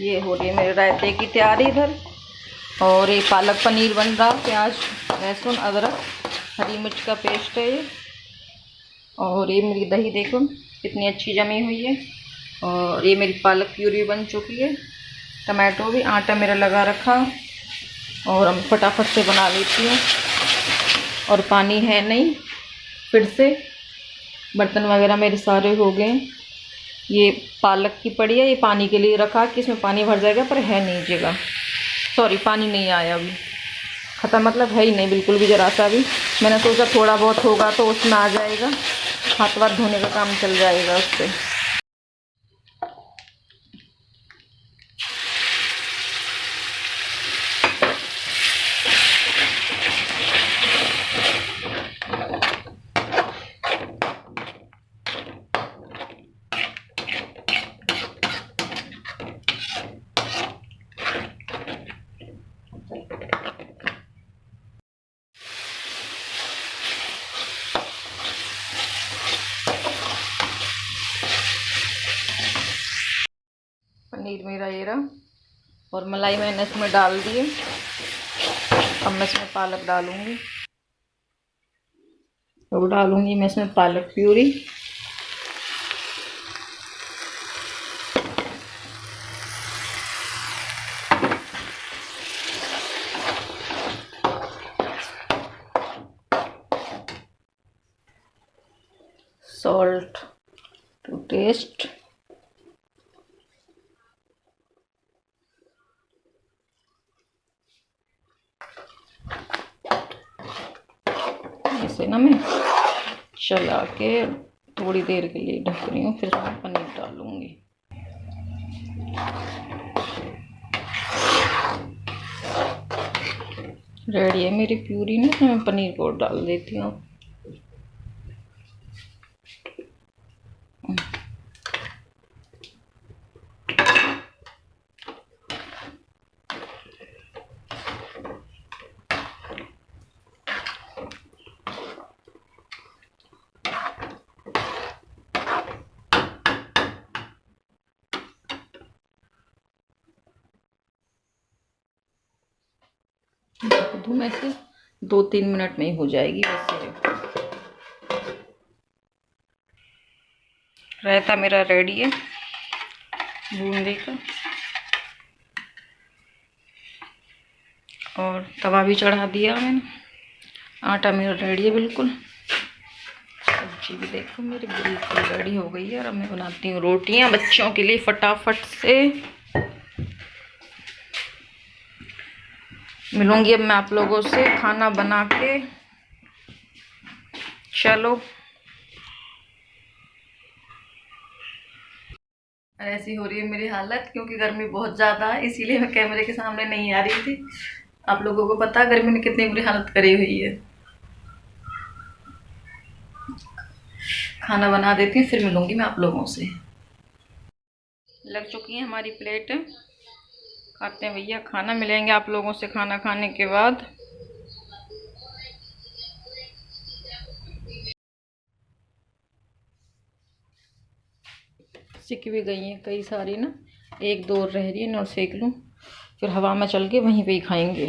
ये हो रही है मेरे रायते की तैयारी इधर। और ये पालक पनीर बन रहा, प्याज लहसुन अदरक हरी मिर्च का पेस्ट है ये। और ये मेरी दही देखो कितनी अच्छी जमी हुई है। और ये मेरी पालक प्यूरी बन चुकी है, टमाटो भी, आटा मेरा लगा रखा और हम फटाफट से बना लेती हूँ। और पानी है नहीं, फिर से बर्तन वगैरह मेरे सारे हो गए। ये पालक की पड़ी है, ये पानी के लिए रखा कि इसमें पानी भर जाएगा, पर है नहीं जगह, सॉरी पानी नहीं आया अभी, ख़त्म मतलब है ही नहीं बिल्कुल भी ज़रा सा भी। मैंने सोचा थोड़ा बहुत होगा तो उसमें आ जाएगा, हाथ वाथ धोने का काम चल जाएगा उससे। पनीर मेरा ये रहा और मलाई मैंने इसमें डाल दी है। अब मैं इसमें पालक डालूंगी और डालूंगी मैं इसमें पालक प्यूरी। Salt to test. इसे ना मैं चला के थोड़ी देर के लिए ढक रही हूँ, फिर मैं पनीर डालूंगी। रेडी है मेरी प्यूरी ना, मैं पनीर को डाल देती हूँ। धूम ऐसे 2-3 मिनट में ही हो जाएगी वैसे। रायता मेरा रेडी है बूंदी का। और तवा भी चढ़ा दिया मैंने, आटा मेरा रेडी है बिल्कुल। सब्जी भी देखो मेरी बिल्कुल रेडी हो गई है। और अब मैं बनाती हूँ रोटियाँ बच्चों के लिए फटाफट से। मिलूंगी अब मैं आप लोगों से खाना बना के। चलो ऐसी हो रही है मेरी हालत, क्योंकि गर्मी बहुत ज़्यादा है, इसीलिए मैं कैमरे के सामने नहीं आ रही थी। आप लोगों को पता है गर्मी ने कितनी बुरी हालत करी हुई है। खाना बना देती हूँ, फिर मिलूंगी मैं आप लोगों से। लग चुकी है हमारी प्लेट, खाते हैं भैया खाना। मिलेंगे आप लोगों से खाना खाने के बाद। सिक भी गई हैं कई सारी ना, 1-2 रह रही है ना, और सेक लूँ फिर हवा में चल के वहीं पे ही खाएंगे।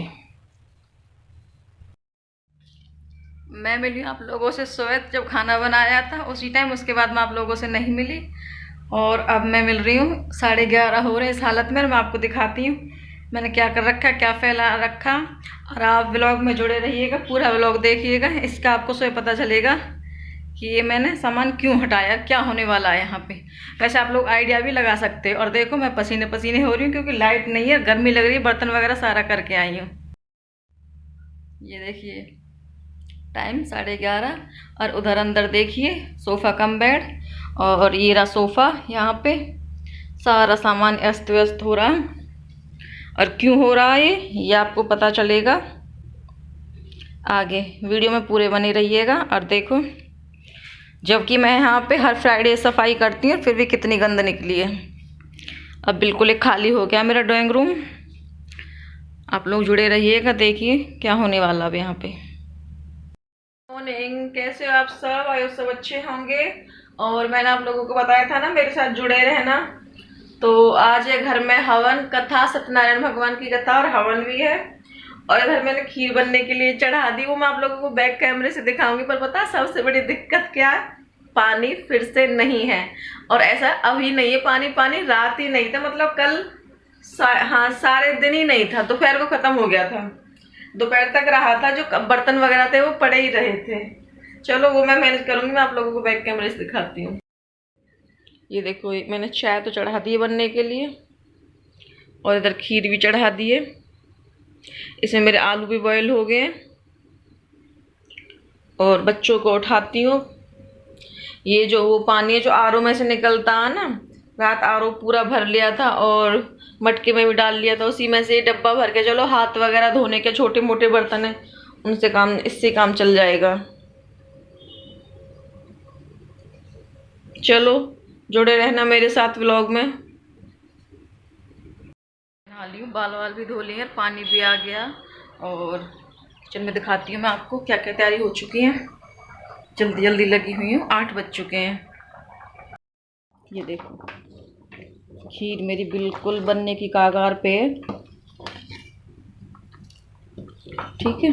मैं मिली आप लोगों से सुबह जब खाना बनाया था उसी टाइम, उसके बाद मैं आप लोगों से नहीं मिली। और अब मैं मिल रही हूँ, 11:30 हो रहे हैं इस हालत में। मैं आपको दिखाती हूँ मैंने क्या कर रखा, क्या फैला रखा। और आप व्लॉग में जुड़े रहिएगा, पूरा व्लॉग देखिएगा, इसका आपको स्वयं पता चलेगा कि ये मैंने सामान क्यों हटाया, क्या होने वाला है यहाँ पे। वैसे आप लोग आइडिया भी लगा सकते हैं। और देखो मैं पसीने पसीने हो रही हूँ क्योंकि लाइट नहीं है, गर्मी लग रही है, बर्तन वगैरह सारा करके आई हूँ। ये देखिए टाइम 11:30। और उधर अंदर देखिए सोफ़ा कम बेड, और ये रहा सोफ़ा। यहाँ पे सारा सामान अस्त व्यस्त हो रहा है। और क्यों हो रहा है ये आपको पता चलेगा आगे, वीडियो में पूरे बने रहिएगा। और देखो जबकि मैं यहाँ पे हर फ्राइडे सफाई करती हूँ, फिर भी कितनी गंद निकली है। अब बिल्कुल एक खाली हो गया मेरा ड्राइंग रूम। आप लोग जुड़े रहिएगा, देखिए क्या होने वाला अब यहाँ पे। मॉर्निंग, कैसे हो आप सब? आयो सब अच्छे होंगे। और मैंने आप लोगों को बताया था ना मेरे साथ जुड़े रहना। तो आज है घर में हवन कथा, सत्यनारायण भगवान की कथा और हवन भी है। और इधर मैंने खीर बनने के लिए चढ़ा दी, वो मैं आप लोगों को बैक कैमरे से दिखाऊंगी। पर पता है सबसे बड़ी दिक्कत क्या है, पानी फिर से नहीं है। और ऐसा अभी नहीं है पानी, पानी रात ही नहीं था, मतलब कल हाँ सारे दिन ही नहीं था, दोपहर को खत्म हो गया था, दोपहर तक रहा था। जो बर्तन वगैरह थे वो पड़े ही रहे थे। चलो वो मैं मैनेज करूंगी, मैं आप लोगों को बैक कैमरे से दिखाती हूँ। ये देखो मैंने चाय तो चढ़ा दी है बनने के लिए, और इधर खीर भी चढ़ा दी है। इसमें मेरे आलू भी बॉयल हो गए और बच्चों को उठाती हूँ। ये जो वो पानी है जो आरओ में से निकलता है ना, रात आरओ पूरा भर लिया था और मटके में भी डाल लिया था, उसी में से डब्बा भर के चलो हाथ वगैरह धोने के छोटे मोटे बर्तन है उनसे काम, इससे काम चल जाएगा। चलो जुड़े रहना मेरे साथ व्लॉग में। नहा ली हूँ, बाल वाल भी धो लिए, पानी भी आ गया और किचन में दिखाती हूँ मैं आपको क्या क्या तैयारी हो चुकी है। जल्दी जल्दी लगी हुई हूँ, 8 बज चुके हैं। ये देखो खीर मेरी बिल्कुल बनने की कगार पे है, ठीक है।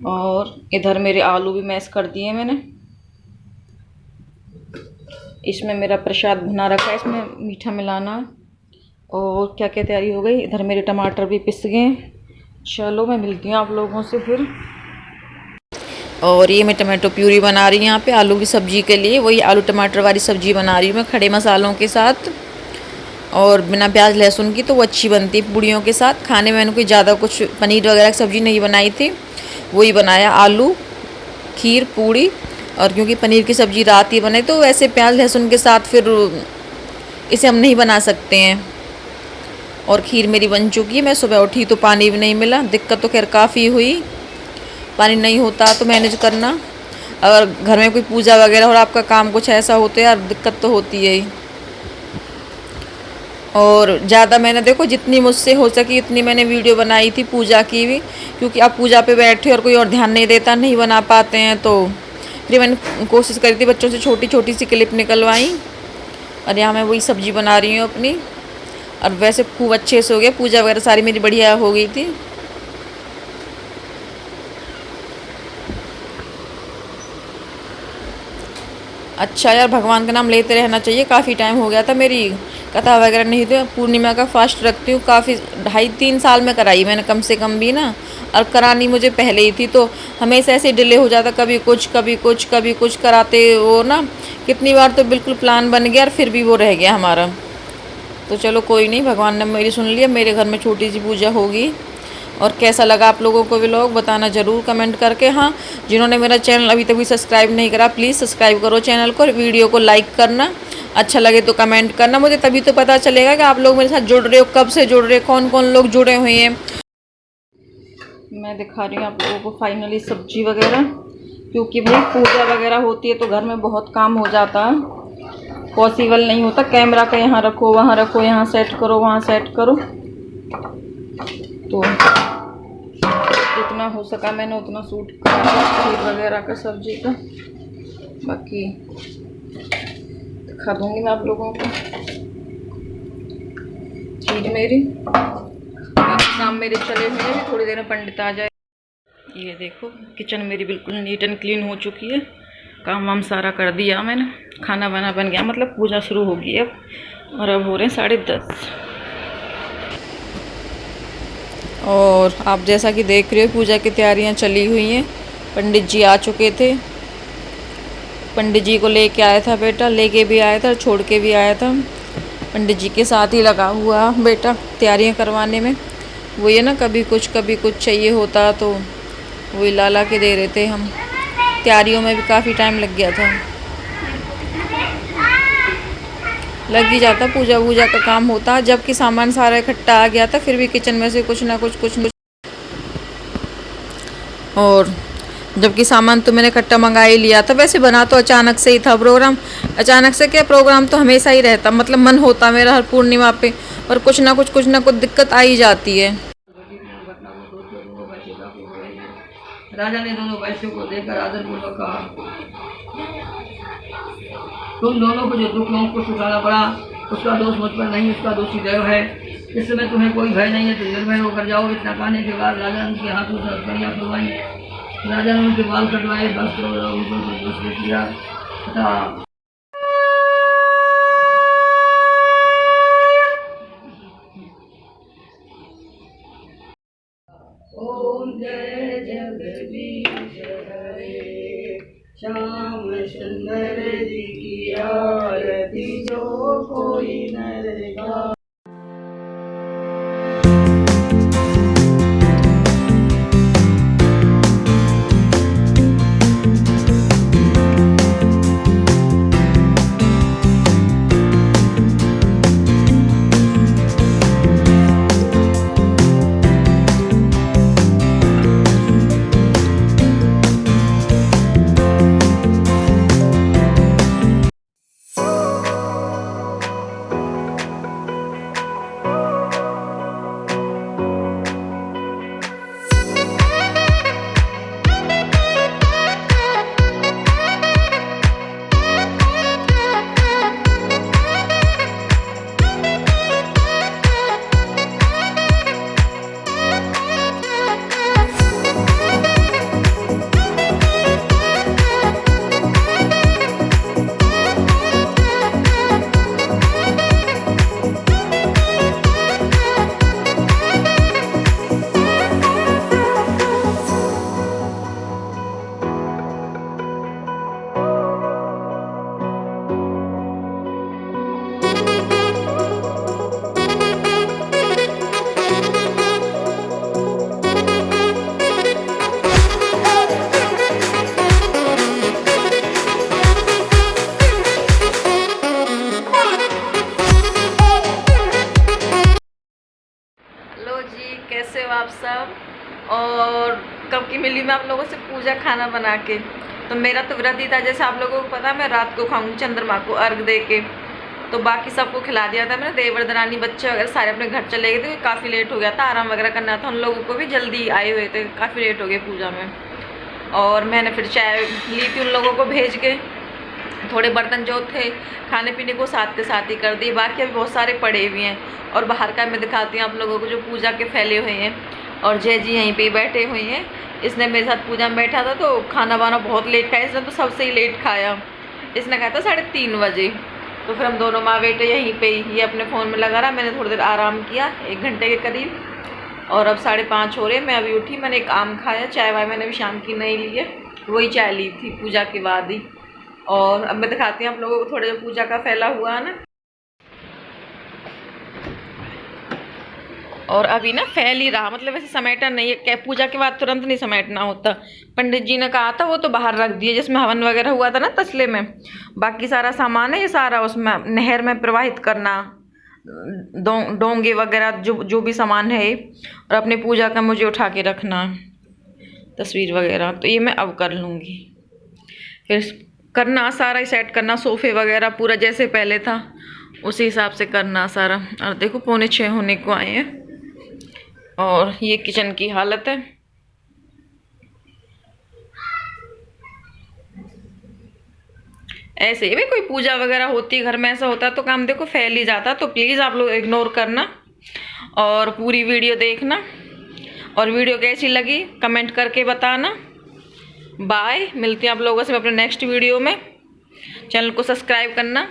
और इधर मेरे आलू भी मैश कर दिए मैंने। इसमें मेरा प्रसाद बना रखा है, इसमें मीठा मिलाना। और क्या क्या तैयारी हो गई, इधर मेरे टमाटर भी पिस गए। चलो मैं मिलती हूँ आप लोगों से फिर। और ये मैं टमाटो प्यूरी बना रही हूँ यहाँ पे आलू की सब्जी के लिए, वही आलू टमाटर वाली सब्जी बना रही हूँ मैं खड़े मसालों के साथ और बिना प्याज लहसुन की, तो वो अच्छी बनती है पूड़ियों के साथ खाने में। मैंने कोई ज़्यादा कुछ पनीर वगैरह की सब्ज़ी नहीं बनाई थी, वही बनाया आलू खीर पूड़ी। और क्योंकि पनीर की सब्ज़ी रात ही बने तो वैसे प्याज लहसुन के साथ फिर इसे हम नहीं बना सकते हैं। और खीर मेरी बन चुकी है। मैं सुबह उठी तो पानी भी नहीं मिला, दिक्कत तो खैर काफ़ी हुई, पानी नहीं होता तो मैनेज करना। अगर घर में कोई पूजा वगैरह और आपका काम कुछ ऐसा होता है यार, दिक्कत तो होती है ही। और ज़्यादा मैंने देखो जितनी मुझसे हो सकी इतनी मैंने वीडियो बनाई थी पूजा की भी, क्योंकि आप पूजा पे बैठे और कोई और ध्यान नहीं देता, नहीं बना पाते हैं। तो फिर मैंने कोशिश करी थी, बच्चों से छोटी छोटी सी क्लिप निकलवाई और यहाँ मैं वही सब्ज़ी बना रही हूँ अपनी। और वैसे खूब अच्छे से हो गया, पूजा वगैरह सारी मेरी बढ़िया हो गई थी। अच्छा यार भगवान का नाम लेते रहना चाहिए। काफ़ी टाइम हो गया था मेरी कथा वगैरह नहीं थी। पूर्णिमा का फास्ट रखती हूँ, काफ़ी 2.5-3 साल में कराई मैंने कम से कम भी ना, और करानी मुझे पहले ही थी तो हमेशा ऐसे डिले हो जाता, कभी कुछ कभी कुछ कभी कुछ कराते वो ना। कितनी बार तो बिल्कुल प्लान बन गया और फिर भी वो रह गया हमारा। तो चलो कोई नहीं, भगवान ने मेरी सुन लिया, मेरे घर में छोटी सी पूजा होगी। और कैसा लगा आप लोगों को व्लॉग बताना ज़रूर कमेंट करके। हाँ जिन्होंने मेरा चैनल अभी तक भी सब्सक्राइब नहीं करा प्लीज़ सब्सक्राइब करो चैनल को, और वीडियो को लाइक करना, अच्छा लगे तो कमेंट करना, मुझे तभी तो पता चलेगा कि आप लोग मेरे साथ जुड़ रहे हो, कब से जुड़ रहे हो, कौन कौन लोग जुड़े हुए हैं। मैं दिखा रही हूँ आप लोगों को फाइनली सब्जी वगैरह, क्योंकि भाई पूजा वगैरह होती है तो घर में बहुत काम हो जाता है, पॉसिबल नहीं होता कैमरा का यहाँ रखो वहाँ रखो, यहाँ सेट करो वहाँ सेट करो। तो जितना हो सका मैंने उतना सूट करा खीर वगैरह का सब्जी का, बाकी दिखा दूंगी मैं आप लोगों को। खीर मेरी काम मेरे चले हुए हैं, थोड़ी देर में पंडित आ जाए। ये देखो किचन मेरी बिल्कुल नीट एंड क्लीन हो चुकी है, काम वाम सारा कर दिया मैंने, खाना वाना बन गया, मतलब पूजा शुरू होगी अब। और अब हो रहे हैं 10:30। और आप जैसा कि देख रहे हो पूजा की तैयारियां चली हुई हैं। पंडित जी आ चुके थे, पंडित जी को लेके आया था बेटा, लेके भी आया था और छोड़ के भी आया था। पंडित जी के साथ ही लगा हुआ बेटा तैयारियां करवाने में। वो ये ना कभी कुछ चाहिए होता तो वही ला के दे रहे थे हम। तैयारियों में भी काफ़ी टाइम लग गया था, लग ही जाता, पूजा वूजा का काम होता। जबकि सामान सारा इकट्ठा आ गया था फिर भी किचन में से कुछ ना कुछ। और जबकि सामान तो मैंने इकट्ठा मंगा ही लिया था। वैसे बना तो अचानक से ही था प्रोग्राम, अचानक से क्या प्रोग्राम तो हमेशा ही रहता, मतलब मन होता मेरा हर पूर्णिमा पे, पर कुछ ना कुछ दिक्कत आ ही जाती है। राजा ने दोनों वैश्यों को देखकर आदरपूर्वक कहा, तुम दोनों को जो दुखों को छुटाना पड़ा उसका दोष मुझ पर नहीं, उसका दोषी देव है। इस समय तुम्हें कोई भय नहीं है, तुम निर्भय होकर जाओ। इतना कहने के बाद राजा ने उनके हाथों से हथकड़ियाँ खुलवाई। राजा ने उनके बाल कटवाए, वस्त्र उनको किया तथा ओम जय जगदीश हरे, श्याम सुंदर जी की आरती जो कोई नर गा। कैसे हो आप सब? और कब की मिली मैं आप लोगों से पूजा खाना बना के। तो मेरा तो व्रत ही था, जैसे आप लोगों को पता, मैं रात को खाऊंगी चंद्रमा को अर्घ दे के। तो बाकी सबको खिला दिया था मैंने, देवर दरानी बच्चे वगैरह सारे अपने घर चले गए थे, काफ़ी लेट हो गया था, आराम वगैरह करना था। उन लोगों को भी जल्दी आए हुए थे, काफ़ी लेट हो गए पूजा में। और मैंने फिर चाय ली थी उन लोगों को भेज के। थोड़े बर्तन जो थे खाने पीने को साथ के साथ ही कर दिए, बाकी अभी बहुत सारे पड़े हुए हैं। और बाहर का मैं दिखाती हूँ आप लोगों को, जो पूजा के फैले हुए हैं। और जय जी यहीं पे बैठे हुए हैं, इसने मेरे साथ पूजा में बैठा था, तो खाना वाना बहुत लेट खाया इसने, तो सबसे ही लेट खाया। इसने खाया था 3:30 बजे। तो फिर हम दोनों माँ बेटे यहीं पे ही, ये अपने फ़ोन में लगा रहा, मैंने थोड़ी देर आराम किया 1 घंटे के करीब। और अब 5:30 हो रहे, मैं अभी उठी, मैंने एक आम खाया, चाय वाय मैंने भी शाम की नहीं ली है, वही चाय ली थी पूजा के बाद ही। और अब मैं दिखाती हूँ आप लोगों को थोड़ा जो पूजा का फैला हुआ है ना। और अभी ना फैल ही रहा, मतलब वैसे समेटा नहीं है, क्या पूजा के बाद तुरंत नहीं समेटना होता। पंडित जी ने कहा था वो तो बाहर रख दिए, जिसमें हवन वगैरह हुआ था ना तसले में। बाकी सारा सामान है ये सारा उसमें नहर में प्रवाहित करना, डोंगे वगैरह जो भी सामान है। और अपने पूजा का मुझे उठा के रखना, तस्वीर वगैरह, तो ये मैं अब कर लूँगी। फिर करना सारा ही सेट करना, सोफ़े वगैरह पूरा जैसे पहले था उसी हिसाब से करना सारा। और देखो 5:45 होने को आए हैं। और ये किचन की हालत है। ऐसे ही भाई कोई पूजा वगैरह होती है घर में, ऐसा होता है तो काम देखो फैल ही जाता। तो प्लीज़ आप लोग इग्नोर करना और पूरी वीडियो देखना। और वीडियो कैसी लगी कमेंट करके बताना। बाय, मिलती हैं आप लोगों से अपने नेक्स्ट वीडियो में। चैनल को सब्सक्राइब करना।